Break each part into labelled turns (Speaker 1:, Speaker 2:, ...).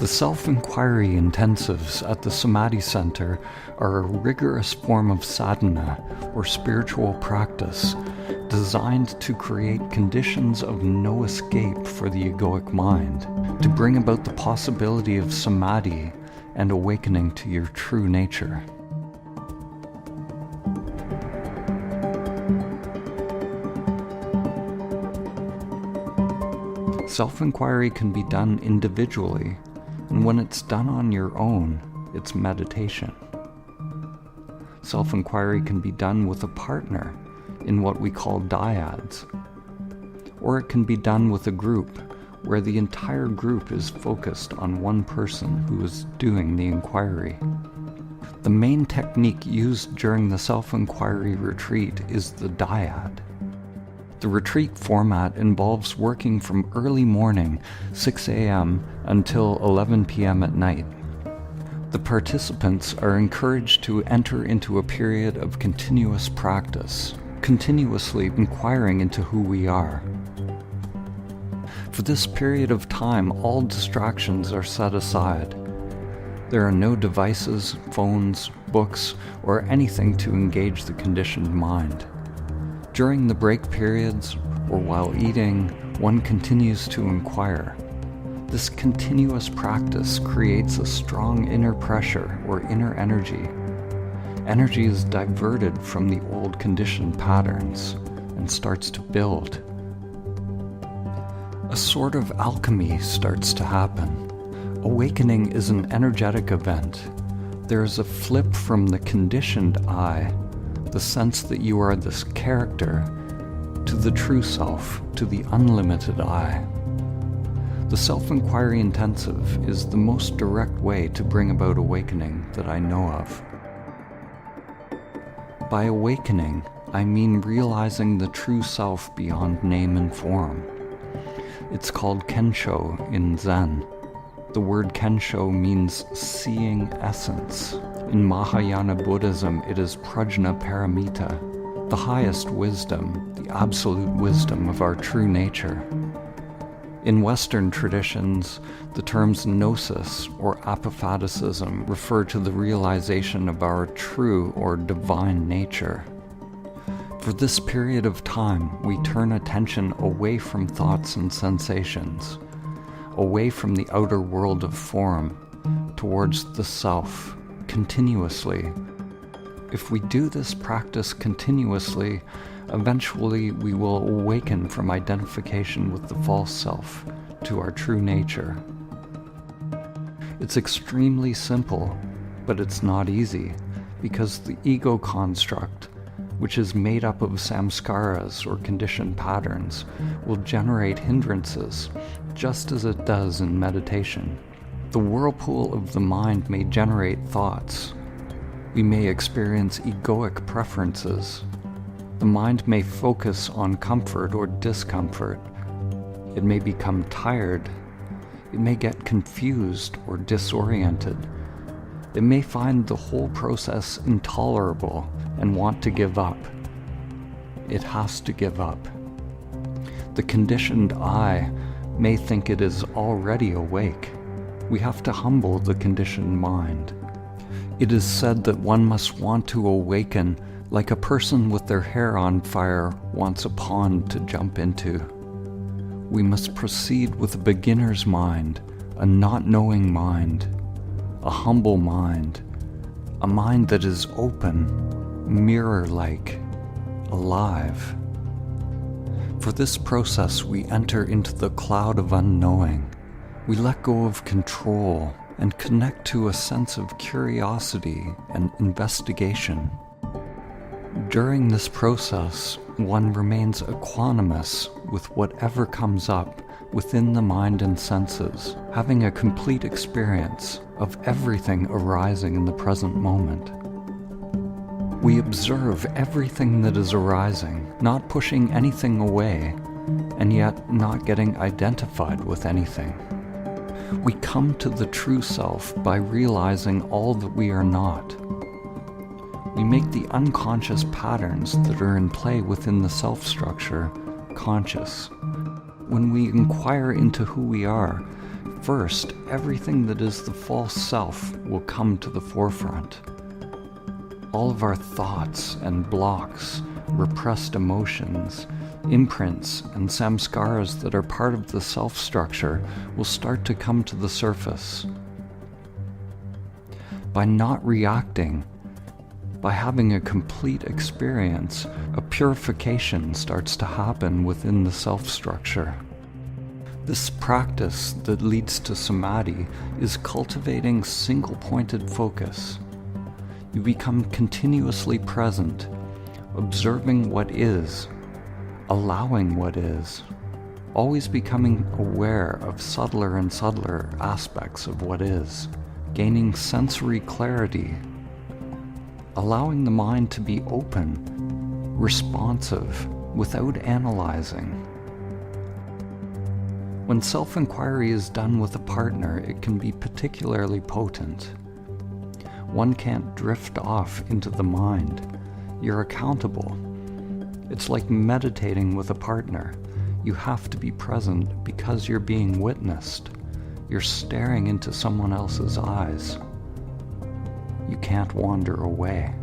Speaker 1: The self-inquiry intensives at the Samadhi Center are a rigorous form of sadhana, or spiritual practice, designed to create conditions of no escape for the egoic mind, to bring about the possibility of samadhi and awakening to your true nature. Self-inquiry can be done individually, and when it's done on your own, it's meditation. Self-inquiry can be done with a partner in what we call dyads, or it can be done with a group where the entire group is focused on one person who is doing the inquiry. The main technique used during the self-inquiry retreat is the dyad. The retreat format involves working from early morning, 6 a.m., until 11 p.m. at night. The participants are encouraged to enter into a period of continuous practice, continuously inquiring into who we are. For this period of time, all distractions are set aside. There are no devices, phones, books, or anything to engage the conditioned mind. During the break periods, or while eating, one continues to inquire. This continuous practice creates a strong inner pressure or inner energy. Energy is diverted from the old conditioned patterns and starts to build. A sort of alchemy starts to happen. Awakening is an energetic event. There is a flip from the conditioned I, the sense that you are this character, to the true self, to the unlimited I. The self-inquiry intensive is the most direct way to bring about awakening that I know of. By awakening, I mean realizing the true self beyond name and form. It's called Kensho in Zen. The word Kensho means seeing essence. In Mahayana Buddhism, it is Prajna Paramita, the highest wisdom, the absolute wisdom of our true nature. In Western traditions, the terms gnosis or apophaticism refer to the realization of our true or divine nature. For this period of time, we turn attention away from thoughts and sensations, away from the outer world of form, towards the self, continuously. If we do this practice continuously, eventually we will awaken from identification with the false self to our true nature. It's extremely simple, but it's not easy, because the ego construct, which is made up of samskaras or conditioned patterns, will generate hindrances, just as it does in meditation. The whirlpool of the mind may generate thoughts. We may experience egoic preferences. The mind may focus on comfort or discomfort. It may become tired. It may get confused or disoriented. It may find the whole process intolerable and want to give up. It has to give up. The conditioned I may think it is already awake. We have to humble the conditioned mind. It is said that one must want to awaken like a person with their hair on fire wants a pond to jump into. We must proceed with a beginner's mind, a not knowing mind, a humble mind, a mind that is open, mirror-like, alive. For this process, we enter into the cloud of unknowing. We let go of control and connect to a sense of curiosity and investigation. During this process, one remains equanimous with whatever comes up within the mind and senses, having a complete experience of everything arising in the present moment. We observe everything that is arising, not pushing anything away, and yet not getting identified with anything. We come to the true self by realizing all that we are not. We make the unconscious patterns that are in play within the self structure conscious. When we inquire into who we are, First, everything that is the false self will come to the forefront. All of our thoughts and blocks, repressed emotions, imprints, and samskaras that are part of the self structure will start to come to the surface. By not reacting, by having a complete experience, a purification starts to happen within the self structure. This practice that leads to samadhi is cultivating single-pointed focus. You become continuously present, observing what is, allowing what is, always becoming aware of subtler and subtler aspects of what is, gaining sensory clarity, allowing the mind to be open, responsive, without analyzing. When self-inquiry is done with a partner, it can be particularly potent. One can't drift off into the mind. You're accountable. It's like meditating with a partner. You have to be present because you're being witnessed. You're staring into someone else's eyes. You can't wander away.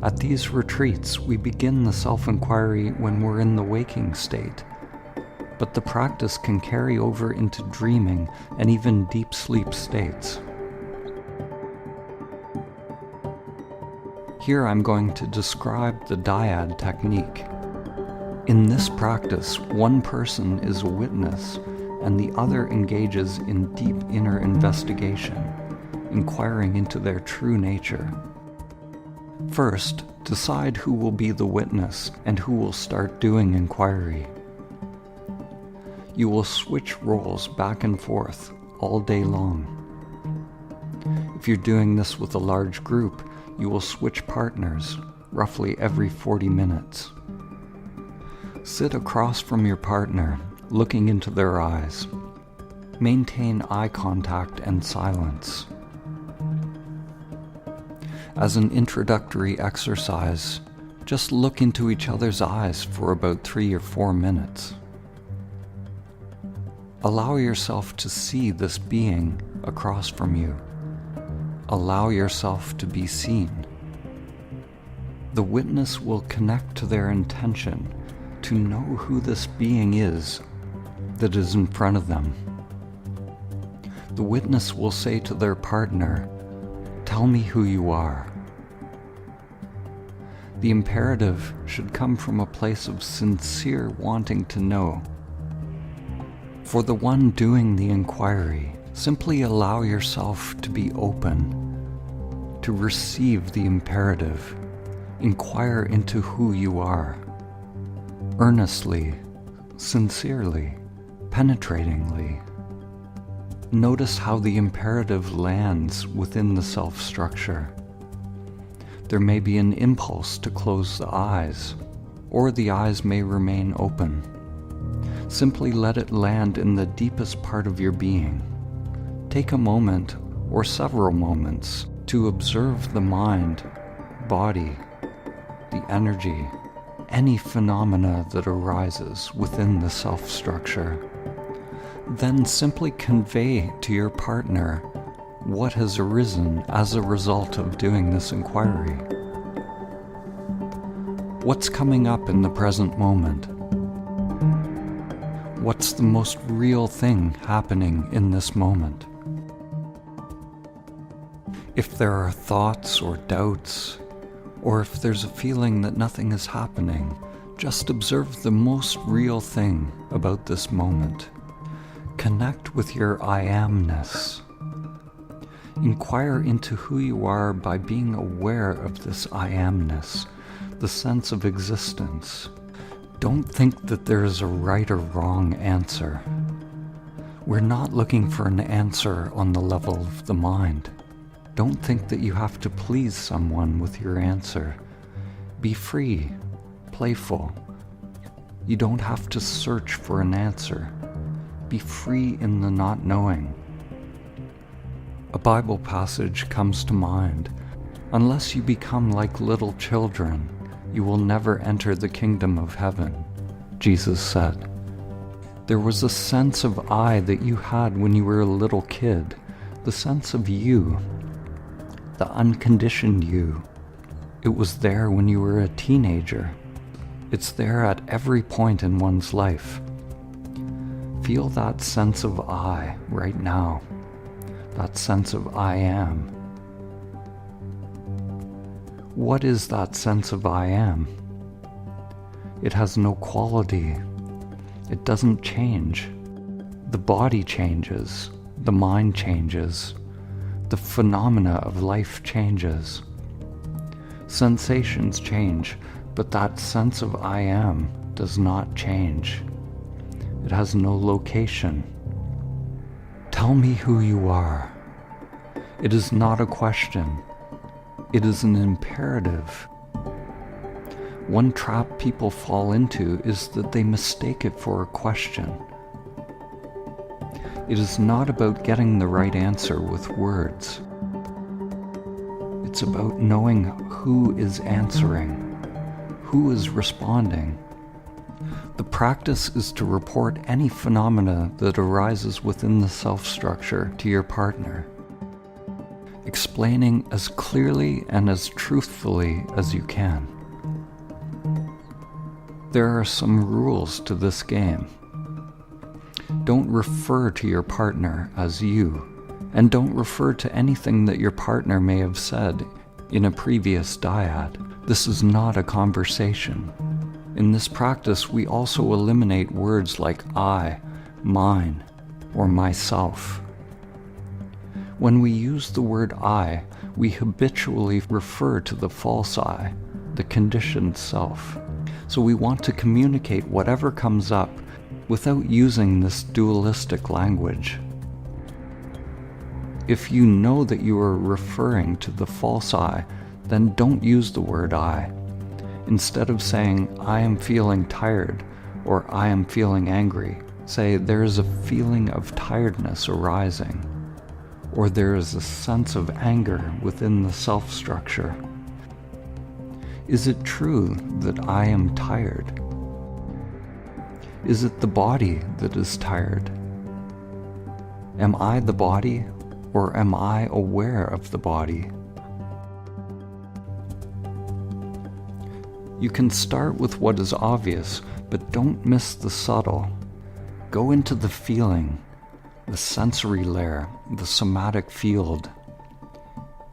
Speaker 1: At these retreats, we begin the self-inquiry when we're in the waking state, but the practice can carry over into dreaming and even deep sleep states. Here I'm going to describe the Dyad technique. In this practice, one person is a witness and the other engages in deep inner investigation, inquiring into their true nature. First, decide who will be the witness and who will start doing inquiry. You will switch roles back and forth all day long. If you're doing this with a large group, you will switch partners roughly every 40 minutes. Sit across from your partner, looking into their eyes. Maintain eye contact and silence. As an introductory exercise, just look into each other's eyes for about 3 or 4 minutes. Allow yourself to see this being across from you. Allow yourself to be seen. The witness will connect to their intention to know who this being is that is in front of them. The witness will say to their partner, "Tell me who you are." The imperative should come from a place of sincere wanting to know. For the one doing the inquiry, simply allow yourself to be open, to receive the imperative. Inquire into who you are. Earnestly, sincerely, penetratingly. Notice how the imperative lands within the self-structure. There may be an impulse to close the eyes, or the eyes may remain open. Simply let it land in the deepest part of your being. Take a moment, or several moments, to observe the mind, body, the energy, any phenomena that arises within the self-structure. Then simply convey to your partner what has arisen as a result of doing this inquiry. What's coming up in the present moment? What's the most real thing happening in this moment? If there are thoughts or doubts, or if there's a feeling that nothing is happening, just observe the most real thing about this moment. Connect with your I amness. Inquire into who you are by being aware of this I amness, the sense of existence. Don't think that there is a right or wrong answer. We're not looking for an answer on the level of the mind. Don't think that you have to please someone with your answer. Be free, playful. You don't have to search for an answer. Be free in the not knowing. A Bible passage comes to mind. Unless you become like little children, you will never enter the kingdom of heaven, Jesus said. There was a sense of I that you had when you were a little kid, the sense of you, the unconditioned you. It was there when you were a teenager. It's there at every point in one's life. Feel that sense of I right now, that sense of I am. What is that sense of I am? It has no quality. It doesn't change. The body changes. The mind changes. The phenomena of life changes. Sensations change, but that sense of I am does not change. It has no location. Tell me who you are. It is not a question. It is an imperative. One trap people fall into is that they mistake it for a question. It is not about getting the right answer with words. It's about knowing who is answering, who is responding. The practice is to report any phenomena that arises within the self-structure to your partner, explaining as clearly and as truthfully as you can. There are some rules to this game. Don't refer to your partner as you, and don't refer to anything that your partner may have said in a previous dyad. This is not a conversation. In this practice, we also eliminate words like I, mine, or myself. When we use the word I, we habitually refer to the false I, the conditioned self. So we want to communicate whatever comes up without using this dualistic language. If you know that you are referring to the false I, then don't use the word I. Instead of saying, I am feeling tired, or I am feeling angry, say, there is a feeling of tiredness arising, or there is a sense of anger within the self-structure. Is it true that I am tired? Is it the body that is tired? Am I the body, or am I aware of the body? You can start with what is obvious, but don't miss the subtle. Go into the feeling, the sensory layer, the somatic field.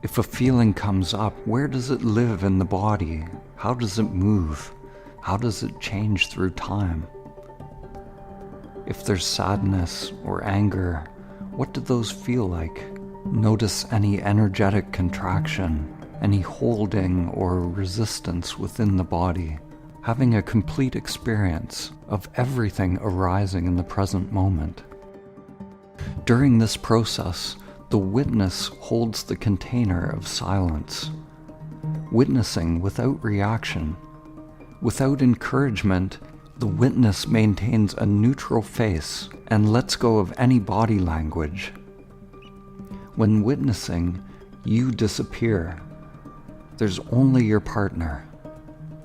Speaker 1: If a feeling comes up, where does it live in the body? How does it move? How does it change through time? If there's sadness or anger, what do those feel like? Notice any energetic contraction, any holding or resistance within the body, having a complete experience of everything arising in the present moment. During this process, the witness holds the container of silence, witnessing without reaction. Without encouragement, the witness maintains a neutral face and lets go of any body language. When witnessing, you disappear. There's only your partner.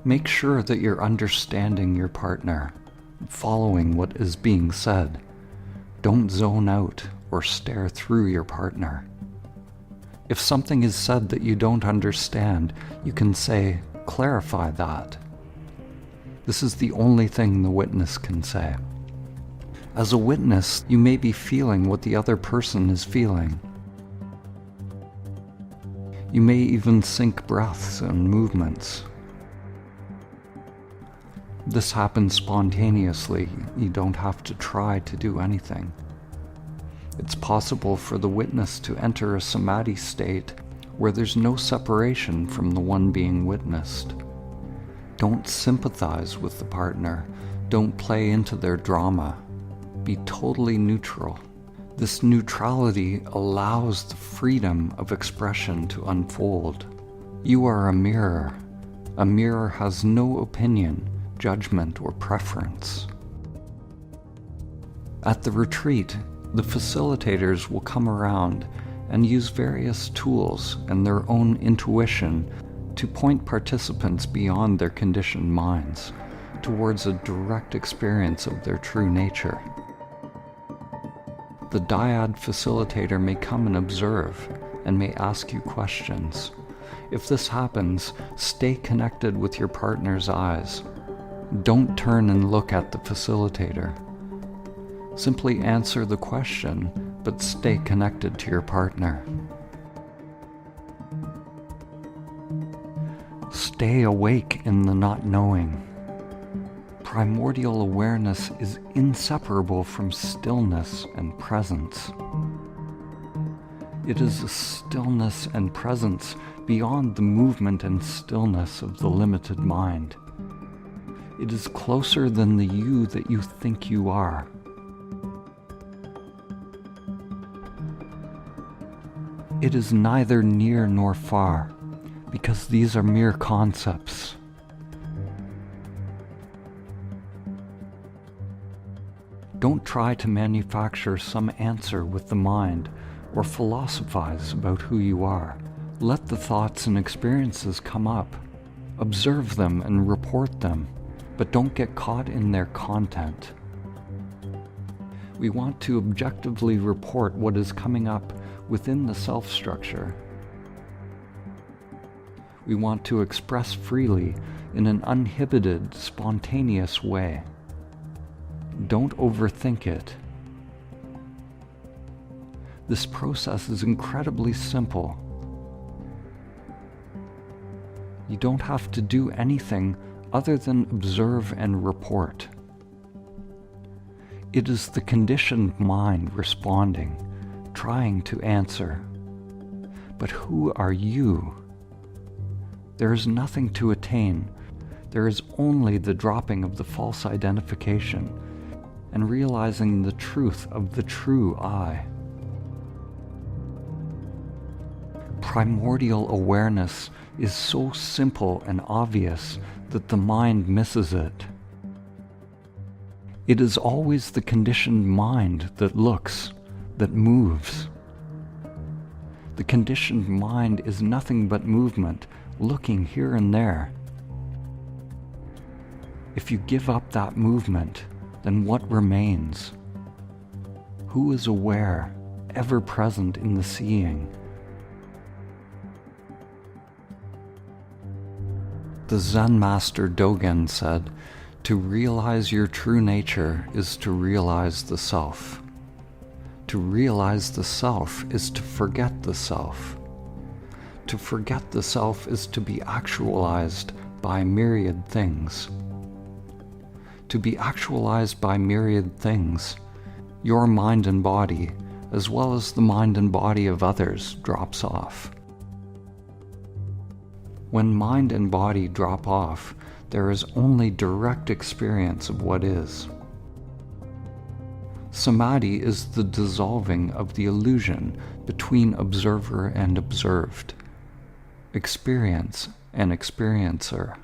Speaker 1: Make sure that you're understanding your partner, following what is being said. Don't zone out or stare through your partner. If something is said that you don't understand, you can say, clarify that. This is the only thing the witness can say. As a witness, you may be feeling what the other person is feeling. You may even sync breaths and movements. This happens spontaneously. You don't have to try to do anything. It's possible for the witness to enter a samadhi state where there's no separation from the one being witnessed. Don't sympathize with the partner. Don't play into their drama. Be totally neutral. This neutrality allows the freedom of expression to unfold. You are a mirror. A mirror has no opinion, judgment, or preference. At the retreat, the facilitators will come around and use various tools and their own intuition to point participants beyond their conditioned minds towards a direct experience of their true nature. The Dyad facilitator may come and observe, and may ask you questions. If this happens, stay connected with your partner's eyes. Don't turn and look at the facilitator. Simply answer the question, but stay connected to your partner. Stay awake in the not knowing. Primordial awareness is inseparable from stillness and presence. It is a stillness and presence beyond the movement and stillness of the limited mind. It is closer than the you that you think you are. It is neither near nor far, because these are mere concepts. Don't try to manufacture some answer with the mind or philosophize about who you are. Let the thoughts and experiences come up. Observe them and report them, but don't get caught in their content. We want to objectively report what is coming up within the self-structure. We want to express freely in an uninhibited, spontaneous way. Don't overthink it. This process is incredibly simple. You don't have to do anything other than observe and report. It is the conditioned mind responding, trying to answer. But who are you? There is nothing to attain. There is only the dropping of the false identification and realizing the truth of the true I. Primordial awareness is so simple and obvious that the mind misses it. It is always the conditioned mind that looks, that moves. The conditioned mind is nothing but movement, looking here and there. If you give up that movement, then what remains? Who is aware, ever present in the seeing? The Zen master Dogen said, "To realize your true nature is to realize the self. To realize the self is to forget the self. To forget the self is to be actualized by myriad things. To be actualized by myriad things, your mind and body, as well as the mind and body of others, drops off. When mind and body drop off, there is only direct experience of what is. Samadhi is the dissolving of the illusion between observer and observed, experience and experiencer.